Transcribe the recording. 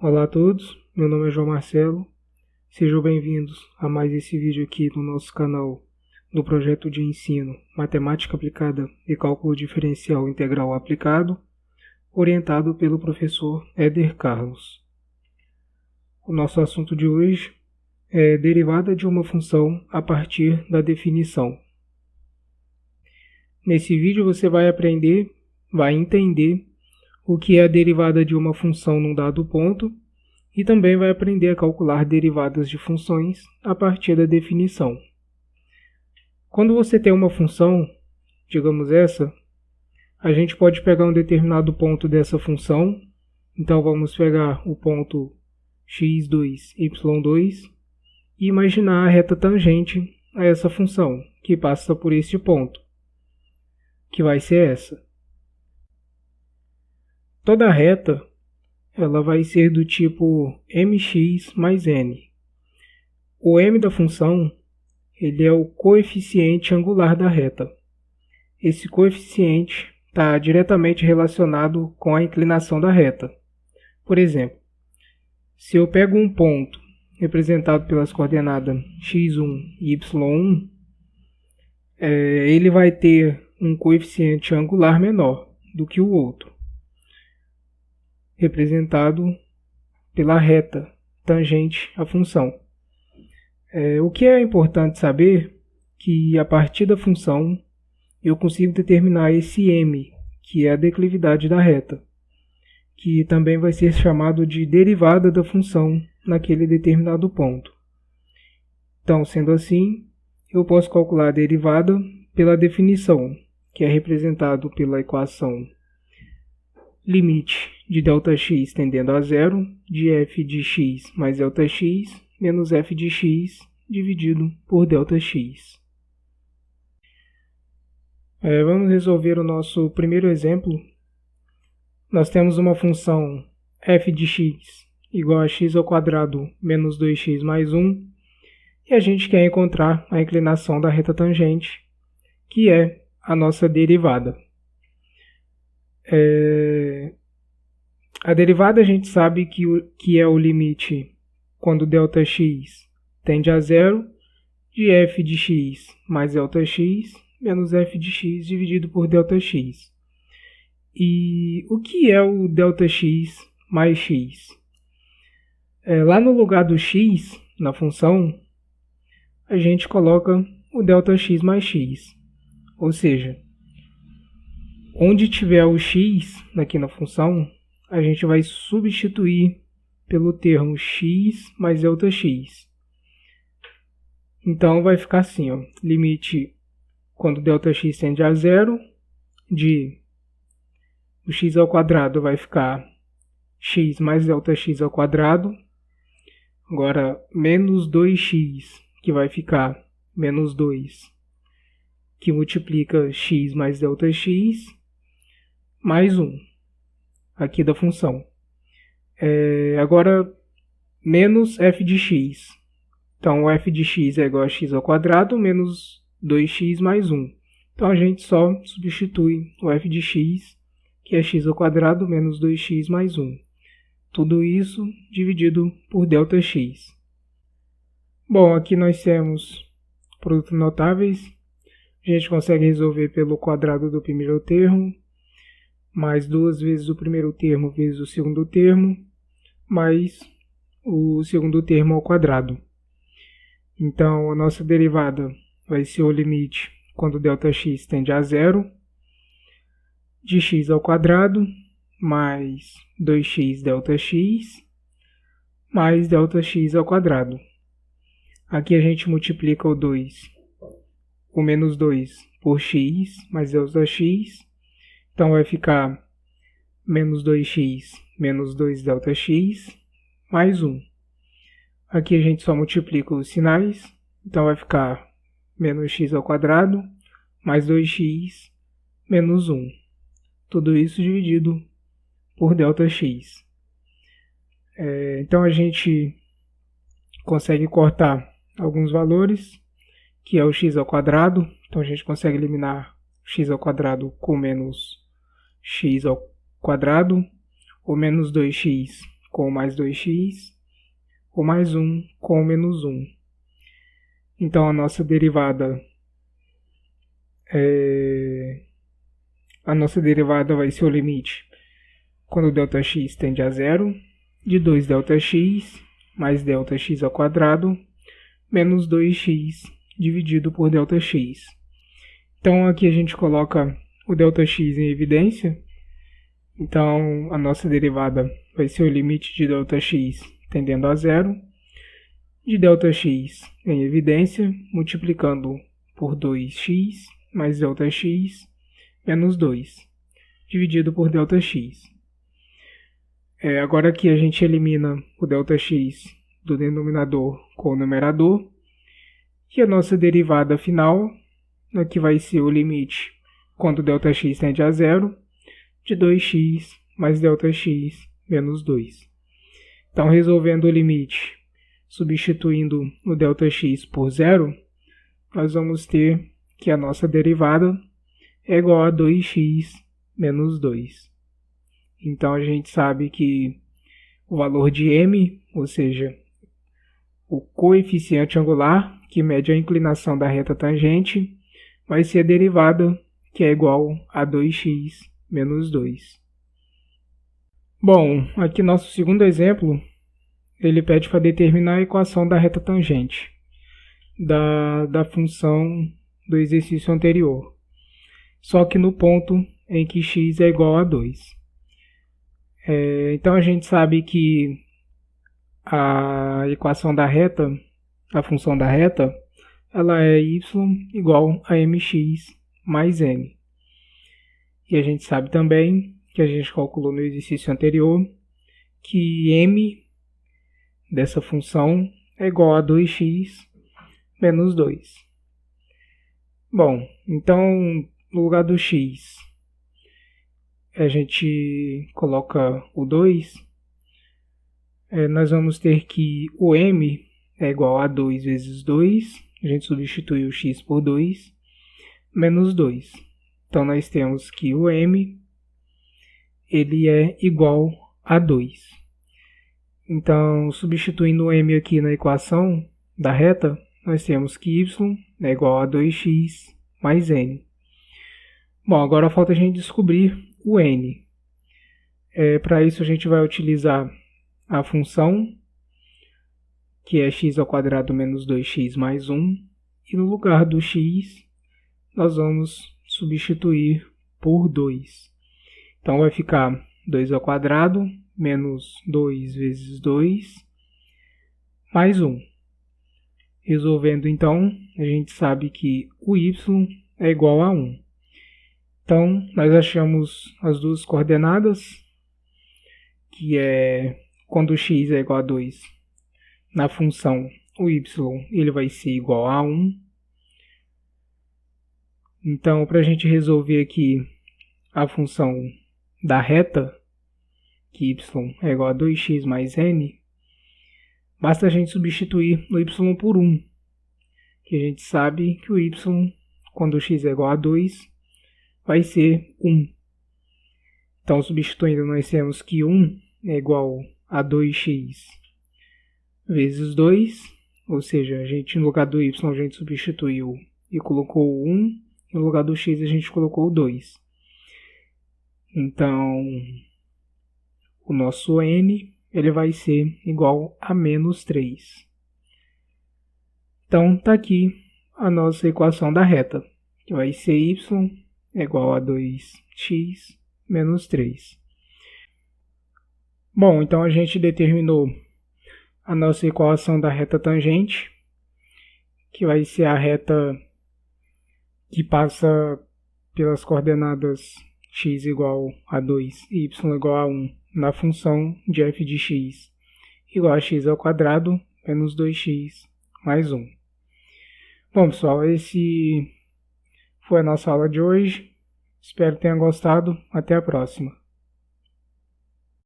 Olá a todos, meu nome é João Marcelo, sejam bem-vindos a mais esse vídeo aqui no nosso canal do projeto de ensino Matemática Aplicada e Cálculo Diferencial Integral Aplicado, orientado pelo professor Éder Carlos. O nosso assunto de hoje é derivada de uma função a partir da definição. Nesse vídeo você vai entender o que é a derivada de uma função num dado ponto e também vai aprender a calcular derivadas de funções a partir da definição. Quando você tem uma função, digamos essa, a gente pode pegar um determinado ponto dessa função. Então vamos pegar o ponto x2, y2 e imaginar a reta tangente a essa função, que passa por este ponto, que vai ser essa. Toda reta ela vai ser do tipo mx mais n. O m da função ele é o coeficiente angular da reta. Esse coeficiente está diretamente relacionado com a inclinação da reta. Por exemplo, se eu pego um ponto representado pelas coordenadas x1 e y1, ele vai ter um coeficiente angular menor do que o outro, representado pela reta tangente à função. O que é importante saber que a partir da função eu consigo determinar esse m, que é a declividade da reta, que também vai ser chamado de derivada da função naquele determinado ponto. Então, sendo assim, eu posso calcular a derivada pela definição, que é representado pela equação limite de ΔX tendendo a zero, de f de x mais ΔX, menos f de x dividido por ΔX. Vamos resolver o nosso primeiro exemplo. Nós temos uma função f de x igual a x ao quadrado menos 2x mais 1, e a gente quer encontrar a inclinação da reta tangente, que é a nossa derivada. A derivada a gente sabe que é o limite quando ΔX tende a zero de f de x mais ΔX menos f de x dividido por ΔX. E o que é o ΔX mais x? Lá no lugar do x, na função, a gente coloca o ΔX mais x. Ou seja, onde tiver o x aqui na função, a gente vai substituir pelo termo x mais ΔX. Então vai ficar assim, limite quando ΔX tende a zero, de o x ao quadrado vai ficar x mais ΔX ao quadrado, agora menos 2x, que vai ficar menos 2, que multiplica x mais ΔX, mais 1, aqui da função. Agora, menos f de x. Então, o f de x é igual a x ao quadrado menos 2x mais 1. Então, a gente só substitui o f de x, que é x ao quadrado menos 2x mais 1. Tudo isso dividido por ΔX. Bom, aqui nós temos produtos notáveis. A gente consegue resolver pelo quadrado do primeiro termo, mais 2 vezes o primeiro termo vezes o segundo termo, mais o segundo termo ao quadrado. Então, a nossa derivada vai ser o limite quando ΔX tende a zero, de x ao quadrado, mais 2x ΔX, mais ΔX ao quadrado. Aqui a gente multiplica o menos 2 por x mais ΔX, então vai ficar menos 2x menos 2 ΔX mais 1. Aqui a gente só multiplica os sinais, então vai ficar menos x ao quadrado mais 2x menos 1. Tudo isso dividido por ΔX. Então a gente consegue cortar alguns valores, que é o x ao quadrado. Então a gente consegue eliminar x ao quadrado com menos x ao quadrado, ou menos 2x com o mais 2x, o mais 1 com o menos 1. Então a nossa derivada vai ser o limite quando ΔX tende a zero, de 2ΔX mais ΔX ao quadrado menos 2x dividido por ΔX. Então aqui a gente coloca o ΔX em evidência. Então a nossa derivada vai ser o limite de ΔX tendendo a zero, de ΔX em evidência, multiplicando por 2x mais ΔX menos 2, dividido por ΔX. Agora aqui a gente elimina o ΔX do denominador com o numerador, e a nossa derivada final aqui vai ser o limite quando ΔX tende a zero, de 2x mais ΔX menos 2. Então, resolvendo o limite, substituindo o ΔX por zero, nós vamos ter que a nossa derivada é igual a 2x menos 2. Então, a gente sabe que o valor de m, ou seja, o coeficiente angular, que mede a inclinação da reta tangente, vai ser a derivada, que é igual a 2x menos 2. Bom, aqui nosso segundo exemplo, ele pede para determinar a equação da reta tangente da função do exercício anterior, só que no ponto em que x é igual a 2. Então a gente sabe que a equação da reta, a função da reta, ela é y igual a mx mais n. E a gente sabe também, que a gente calculou no exercício anterior, que m dessa função é igual a 2x menos 2. Bom, então no lugar do x, a gente coloca o 2, nós vamos ter que o m é igual a 2 vezes 2, a gente substitui o x por 2, menos 2. Então nós temos que o m ele é igual a 2. Então, substituindo o m aqui na equação da reta, nós temos que y é igual a 2x mais n. Bom, agora falta a gente descobrir o n. Para isso a gente vai utilizar a função, que é x ao quadrado menos 2x mais 1, e no lugar do x nós vamos substituir por 2. Então vai ficar 2 ao quadrado menos 2 vezes 2 mais 1. Resolvendo então, a gente sabe que o y é igual a 1. Então nós achamos as duas coordenadas, que é quando x é igual a 2, na função o y ele vai ser igual a 1. Então, para a gente resolver aqui a função da reta, que y é igual a 2x mais n, basta a gente substituir o y por 1, que a gente sabe que o y, quando x é igual a 2, vai ser 1. Então, substituindo, nós temos que 1 é igual a 2x vezes 2, ou seja, a gente, no lugar do y, a gente substituiu e colocou 1, e no lugar do x a gente colocou 2. Então, o nosso n ele vai ser igual a menos 3. Então, está aqui a nossa equação da reta, que vai ser y é igual a 2x menos 3. Bom, então a gente determinou a nossa equação da reta tangente, que vai ser a reta que passa pelas coordenadas x igual a 2 e y igual a 1 na função de f de x igual a x ao quadrado menos 2x mais 1. Bom, pessoal, esse foi a nossa aula de hoje. Espero que tenham gostado. Até a próxima.